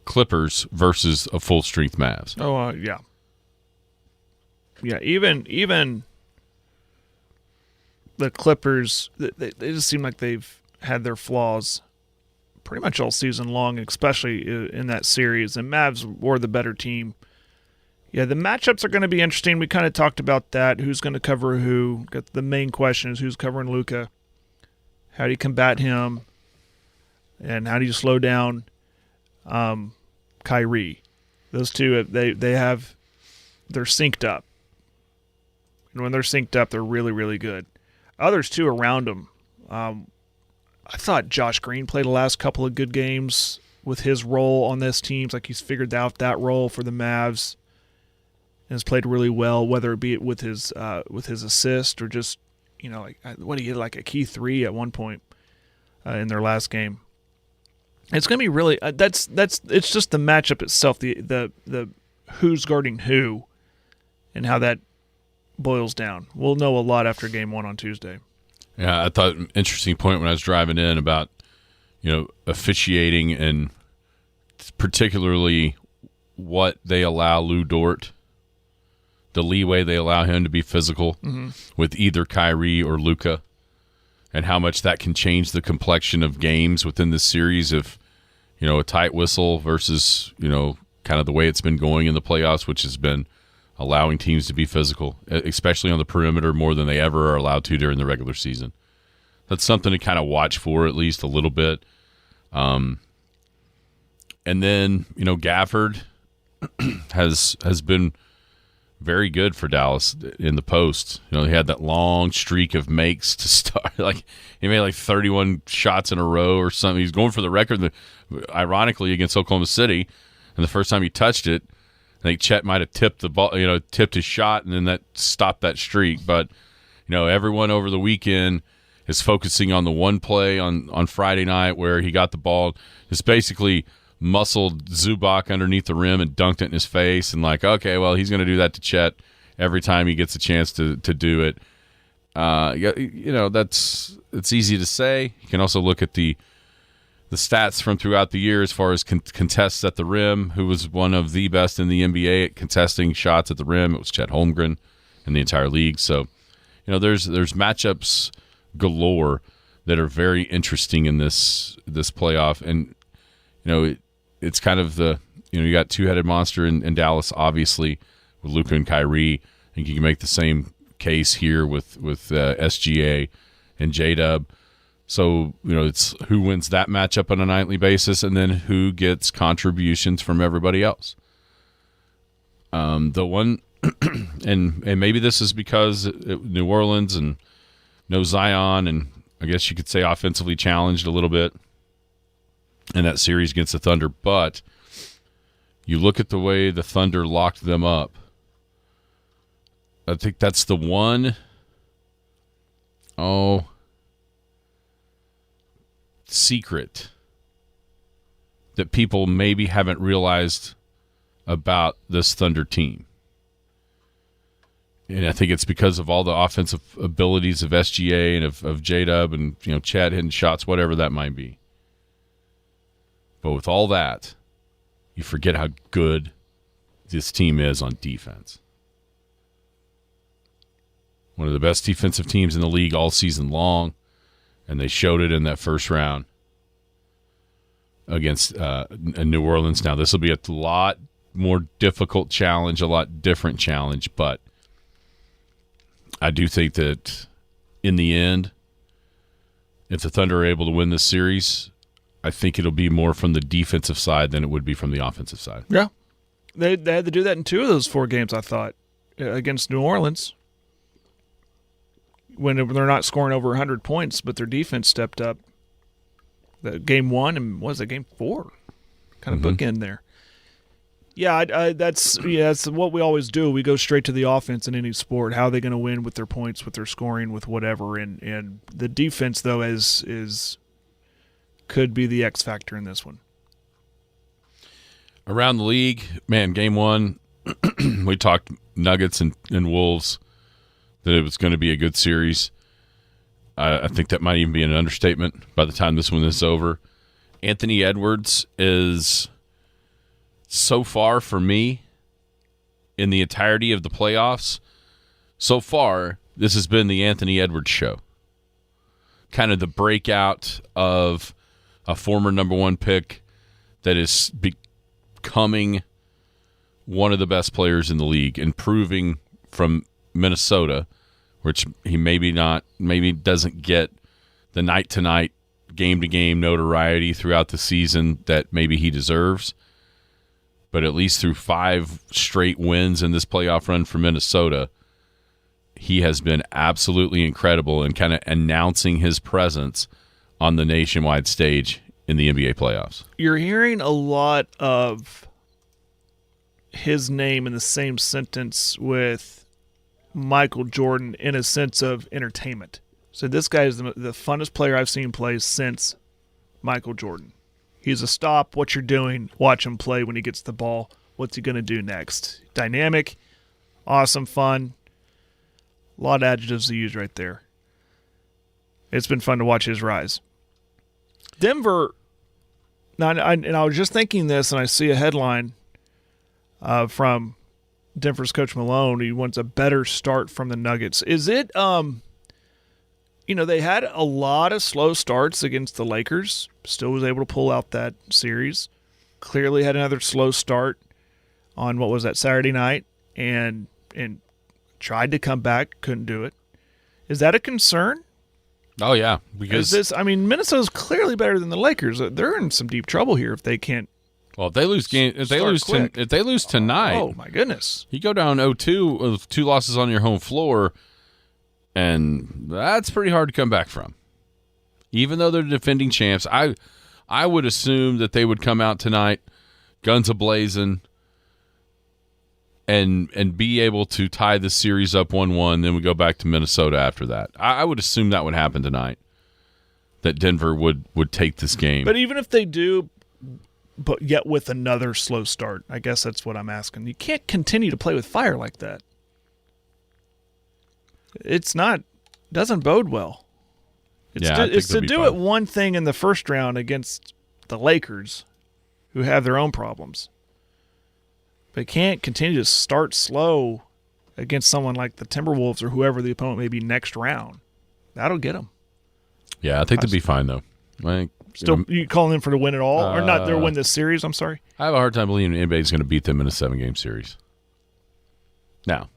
Clippers versus a full strength Mavs. Oh yeah, yeah. Even the Clippers, they just seem like they've had their flaws pretty much all season long, especially in that series. And Mavs were the better team. Yeah, the matchups are going to be interesting. We kind of talked about that. Who's going to cover who? The main question is who's covering Luka. How do you combat him? And how do you slow down Kyrie? Those two, they're synced up. And when they're synced up, they're really, really good. Others, too, around them. I thought Josh Green played the last couple of good games with his role on this team. It's like he's figured out that role for the Mavs and has played really well, whether it be with his assist or just, what he hit like a key three at one point in their last game. It's going to be really it's just the matchup itself, the who's guarding who, and how that boils down. We'll know a lot after game 1 on Tuesday. Yeah, I thought an interesting point when I was driving in about, officiating and particularly what they allow Lou Dort, the leeway they allow him to be physical with either Kyrie or Luka, and how much that can change the complexion of games within the series of, a tight whistle versus, kind of the way it's been going in the playoffs, which has been allowing teams to be physical, especially on the perimeter, more than they ever are allowed to during the regular season. That's something to kind of watch for, at least a little bit. And then, Gafford has been very good for Dallas in the post. He had that long streak of makes to start. Like he made like 31 shots in a row or something. He's going for the record, ironically, against Oklahoma City. And the first time he touched it, I think Chet might have tipped the ball, tipped his shot, and then that stopped that streak. But, everyone over the weekend is focusing on the one play on Friday night where he got the ball, just basically muscled Zubac underneath the rim and dunked it in his face. And like, okay, well, he's going to do that to Chet every time he gets a chance to do it. It's easy to say. You can also look at the stats from throughout the year as far as contests at the rim. Who was one of the best in the NBA at contesting shots at the rim? It was Chet Holmgren in the entire league. So, there's matchups galore that are very interesting in this playoff. And, it's kind of you got two-headed monster in Dallas, obviously, with Luka and Kyrie. I think you can make the same case here with SGA and J-Dub. So, it's who wins that matchup on a nightly basis and then who gets contributions from everybody else. The one, and maybe this is because New Orleans and no Zion, and I guess you could say offensively challenged a little bit in that series against the Thunder, but you look at the way the Thunder locked them up. I think that's the one secret that people maybe haven't realized about this Thunder team. And I think it's because of all the offensive abilities of SGA and of J-Dub and Chad hitting shots, whatever that might be. But with all that, you forget how good this team is on defense. One of the best defensive teams in the league all season long, and they showed it in that first round against New Orleans. Now, this will be a lot more difficult challenge, a lot different challenge, but I do think that in the end, if the Thunder are able to win this series, I think it'll be more from the defensive side than it would be from the offensive side. Yeah. They had to do that in 2 of those 4 games, I thought, against New Orleans, when they're not scoring over 100 points, but their defense stepped up. Game 1 and what was it, game 4? Kind of bookend there. Yeah, that's what we always do. We go straight to the offense in any sport. How are they going to win with their points, with their scoring, with whatever? And the defense, though, is could be the X factor in this one. Around the league, man, game 1, we talked Nuggets and Wolves, that it was going to be a good series. I think that might even be an understatement by the time this one is over. Anthony Edwards is so far for me in the entirety of the playoffs. So far, this has been the Anthony Edwards show. Kind of the breakout of a former number 1 pick that is becoming one of the best players in the league, and proving from Minnesota, which he maybe doesn't get the night-to-night, game-to-game notoriety throughout the season that maybe he deserves. But at least through 5 straight wins in this playoff run for Minnesota, he has been absolutely incredible in kind of announcing his presence on the nationwide stage in the NBA playoffs. You're hearing a lot of his name in the same sentence with Michael Jordan in a sense of entertainment. So this guy is the funnest player I've seen play since Michael Jordan. He's a stop. What you're doing, watch him play when he gets the ball. What's he going to do next? Dynamic, awesome, fun. A lot of adjectives to use right there. It's been fun to watch his rise. Denver, now, I was just thinking this, and I see a headline from Denver's Coach Malone. He wants a better start from the Nuggets. Is it, they had a lot of slow starts against the Lakers. Still was able to pull out that series. Clearly had another slow start on, what was that, Saturday night, and tried to come back, couldn't do it. Is that a concern? Oh, yeah. Because Minnesota's clearly better than the Lakers. They're in some deep trouble here if they can't. Well, if they lose tonight, oh my goodness, you go down 0-2 with 2 losses on your home floor, and that's pretty hard to come back from. Even though they're defending champs, I would assume that they would come out tonight, guns a-blazing, and be able to tie the series up 1-1. Then we go back to Minnesota after that. I would assume that would happen tonight. That Denver would take this game. But even if they do, but yet with another slow start, I guess that's what I'm asking. You can't continue to play with fire like that. Doesn't bode well. It's to do it one thing in the first round against the Lakers, who have their own problems. They can't continue to start slow against someone like the Timberwolves or whoever the opponent may be next round. That'll get them. Yeah, I think they'll be fine, though. Still, you calling them for to win it all? Or not, they'll win this series, I'm sorry? I have a hard time believing anybody's going to beat them in a 7-game series. Now,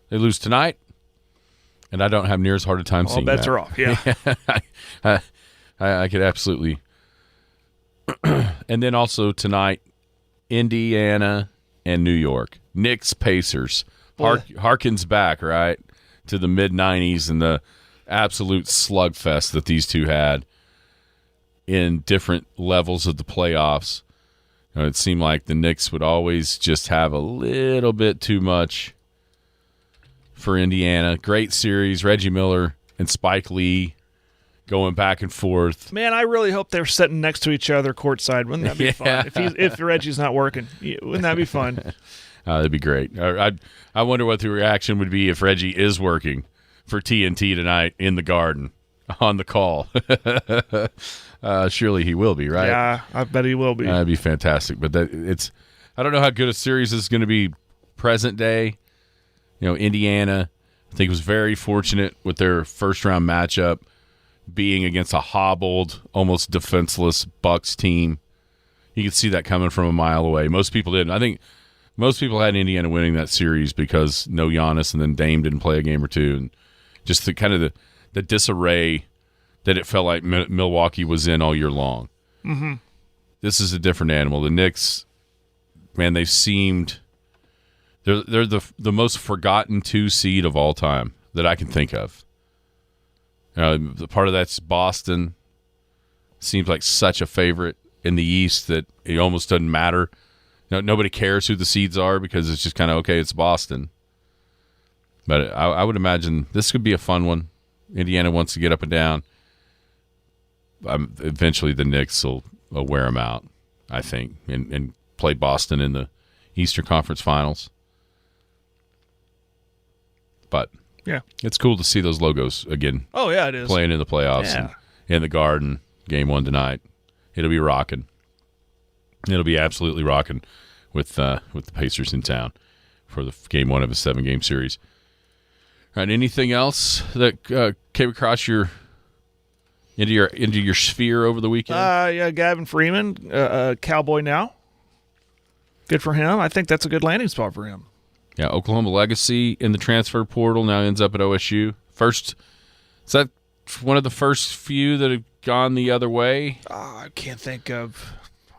they lose tonight, and I don't have near as hard a time seeing that. All bets are off, yeah. I could absolutely. And then also tonight, Indiana and New York. Knicks, Pacers. Harkens back, right, to the mid-'90s and the absolute slugfest that these two had in different levels of the playoffs. It seemed like the Knicks would always just have a little bit too much for Indiana. Great series. Reggie Miller and Spike Lee going back and forth. Man, I really hope they're sitting next to each other courtside. Wouldn't that be fun? If Reggie's not working, wouldn't that be fun? That'd be great. I wonder what the reaction would be if Reggie is working for TNT tonight in the Garden. on the call. Surely he will be, right? Yeah, I bet he will be. That'd be fantastic. But I don't know how good a series is going to be present day. Indiana, I think, was very fortunate with their first-round matchup being against a hobbled, almost defenseless Bucks team. You could see that coming from a mile away. Most people didn't. I think most people had Indiana winning that series because no Giannis, and then Dame didn't play a game or two, and just the disarray that it felt like Milwaukee was in all year long. Mm-hmm. This is a different animal. The Knicks, man, they've seemed they're the most forgotten 2 seed of all time that I can think of. The part of that's Boston. Seems like such a favorite in the East that it almost doesn't matter. Nobody cares who the seeds are because it's just kind of, okay, it's Boston. But I would imagine this could be a fun one. Indiana wants to get up and down. Eventually the Knicks will wear them out, I think, and play Boston in the Eastern Conference Finals. But yeah, it's cool to see those logos again. Oh, yeah, it is. Playing in the playoffs Yeah. and in the Garden, Game 1 tonight. It'll be rocking. It'll be absolutely rocking with the Pacers in town for the Game 1 of a 7-game series. All right, anything else that came across into your sphere over the weekend? Yeah, Gavin Freeman, Cowboy now. Good for him. I think that's a good landing spot for him. Yeah, Oklahoma legacy in the transfer portal, now ends up at OSU. Is that one of the first few that have gone the other way? I can't think of.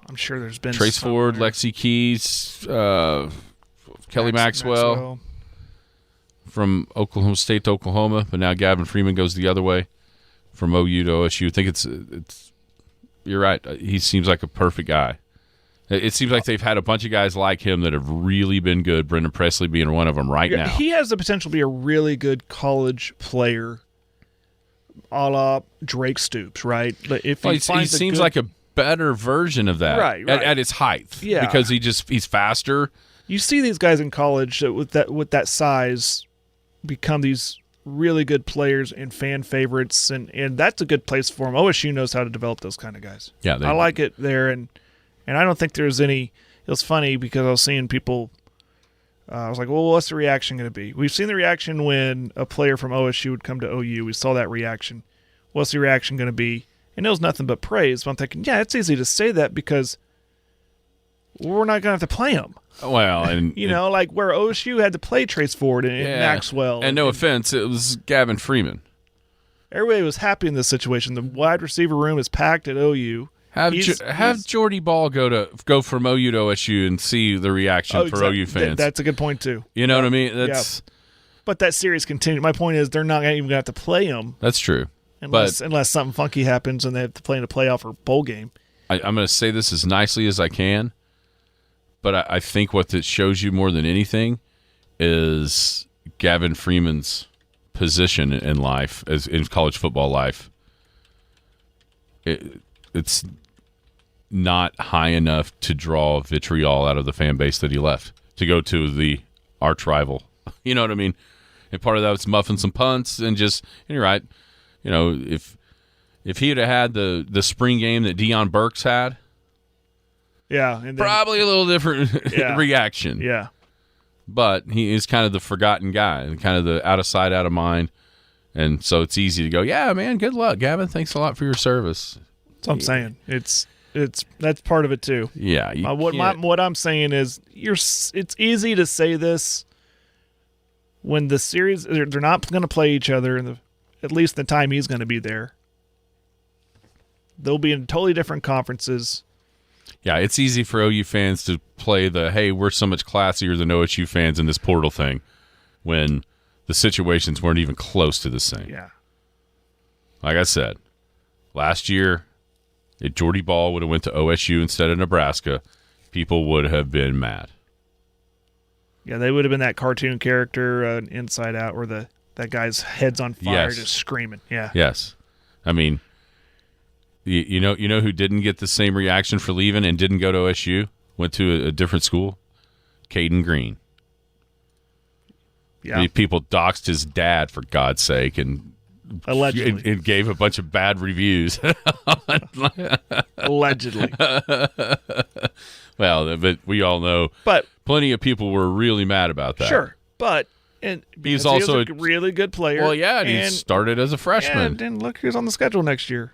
I'm sure there's been Trace some Ford, there. Lexi Keys, Kelly Maxwell from Oklahoma State to Oklahoma, but now Gavin Freeman goes the other way from OU to OSU. I think it's. You're right. He seems like a perfect guy. It seems like they've had a bunch of guys like him that have really been good. Brendan Presley being one of them right now. He has the potential to be a really good college player, a la Drake Stoops, right? If he seems like a better version of that, right. At his height, yeah, because he's faster. You see these guys in college that with that size become these really good players and fan favorites, and that's a good place for them. OSU knows how to develop those kind of guys. Yeah, I like it there, and I don't think there's any. It was funny because I was seeing people. I was like, well, what's the reaction going to be? We've seen the reaction when a player from OSU would come to OU. We saw that reaction. What's the reaction going to be? And it was nothing but praise. But I'm thinking, yeah, it's easy to say that because we're not going to have to play them. Well, and like where OSU had to play Trace Ford and Maxwell. And no offense, it was Gavin Freeman. Everybody was happy in this situation. The wide receiver room is packed at OU. Have Jordy Ball go from OU to OSU and see the reaction for OU fans. That's a good point too. You know what I mean? That's. But that series continued. My point is, they're not even going to have to play them. That's true. Unless something funky happens and they have to play in a playoff or bowl game. I'm going to say this as nicely as I can, but I think what it shows you more than anything is Gavin Freeman's position in life, as in college football life. It's not high enough to draw vitriol out of the fan base that he left to go to the arch rival. You know what I mean? And part of that was muffing some punts and you're right. If he had had the spring game that Deion Burks had, and probably a little different reaction. Yeah. But he is kind of the forgotten guy, kind of the out of sight, out of mind. And so it's easy to go, yeah, man, good luck, Gavin. Thanks a lot for your service. That's what I'm saying. That's part of it too. Yeah. What I'm saying is it's easy to say this when the series they're not going to play each other at least the time he's going to be there. They'll be in totally different conferences. Yeah, it's easy for OU fans to play hey, we're so much classier than OSU fans in this portal thing when the situations weren't even close to the same. Yeah. Like I said, last year, if Jordy Ball would have went to OSU instead of Nebraska, people would have been mad. Yeah, they would have been that cartoon character Inside Out where that guy's head's on fire just screaming. Yeah. Yes. I mean, you know who didn't get the same reaction for leaving and didn't go to OSU, went to a different school? Caden Green. Yeah. People doxed his dad, for God's sake, and Allegedly. and gave a bunch of bad reviews. Allegedly. Well, but we all know. But plenty of people were really mad about that. Sure, but he's also a really good player. Well, yeah, and he started as a freshman. And look who's on the schedule next year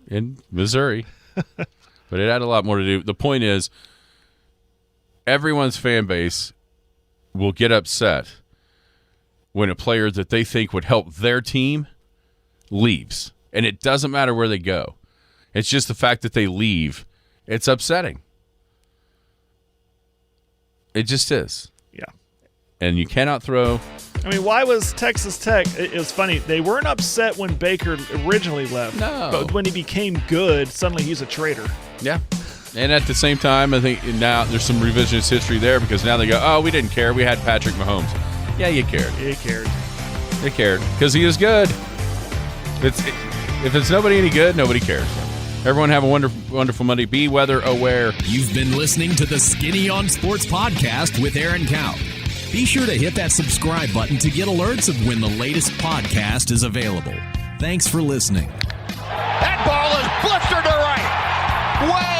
in Missouri. But it had a lot more to do. The point is, everyone's fan base will get upset when a player that they think would help their team leaves. And it doesn't matter where they go. It's just the fact that they leave. It's upsetting. It just is. Yeah. And you cannot throw... I mean, why was Texas Tech... It was funny. They weren't upset when Baker originally left. No. But when he became good, suddenly he's a traitor. Yeah. And at the same time, I think now there's some revisionist history there because now they go, oh, we didn't care. We had Patrick Mahomes. Yeah, you cared. You cared. You cared. Because he is good. If it's nobody any good, nobody cares. Everyone have a wonderful, wonderful Monday. Be weather aware. You've been listening to the Skinny on Sports podcast with Aaron Cow. Be sure to hit that subscribe button to get alerts of when the latest podcast is available. Thanks for listening. That ball is blistered to right. Way